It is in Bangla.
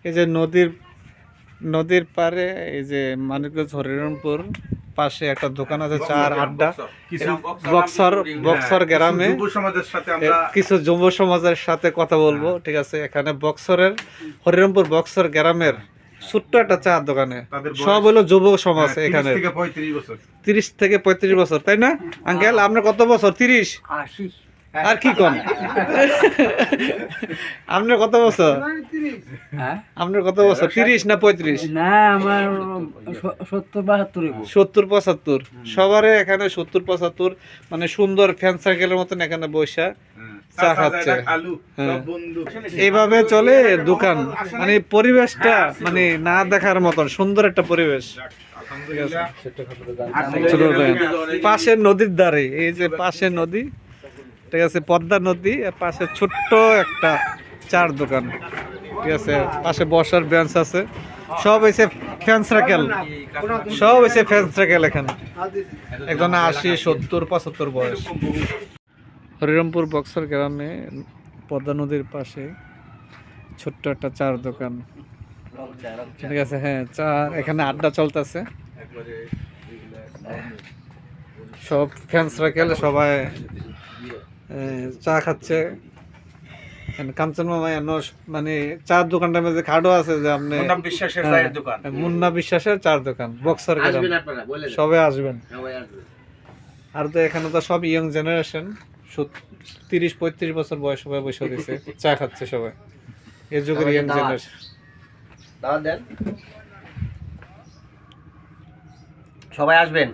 এই যে নদীর পারে এই যে মানিকগঞ্জ হরিরামপুর পাশে একটা দোকান আছে চার আড্ডা বক্সর গ্রামে কিছু যুব সমাজের সাথে কথা বলবো। ঠিক আছে, এখানে হরিরামপুর বক্সর গ্রামের ছোট্ট একটা চা দোকানে সব হলো যুব সমাজ। এখানে 30 থেকে 35 বছর, তাই না আঙ্কেল? আপনার কত বছর? 30? আর কি কম? আপনার কত বছর? আপনার কত বছর? 30 না 35? না, আমার 70-75। সবারে এখানে 70-75, মানে সুন্দর ফ্যান সার্কেলের মতন এখানে বসে চা খাচ্ছে। এইভাবে চলে দোকান, মানে পরিবেশটা মানে না দেখার মতন সুন্দর একটা পরিবেশ। পাশের নদীর ধারে, এই যে পাশে নদী, ঠিক আছে, পদ্মা নদী, পাশে ছোট্ট একটা চার দোকান। ঠিক আছে, পাশে বসার বেঞ্চ আছে, সব হয়েছে ফ্যান সার্কেল, সব হয়েছে ফ্যান সার্কেল। এখানে একজন 80-70-75 বয়স। হরিরামপুর বক্সর গ্রামে পদ্মা নদীর পাশে ছোট্ট একটা চার দোকান। ঠিক আছে, হ্যাঁ, চা এখানে আড্ডা চলতেছে, সব ফ্যান সার্কেল, সবাই চা খাচ্ছে। কাঞ্চন মামা মানে চার দোকানটার মধ্যে খাডো আছে যে আপনি মুন্না বিশ্বাসের চার দোকান বক্সার গ্রাম, সবাই আসবেন। আর তো এখানে তো সব ইয়ং জেনারেশন, 30-35 বছর বয়স, সবাই বসে দিচ্ছে, চা খাচ্ছে সবাই, এই যুগের ইয়ং জেনারেশন। সবাই আসবেন।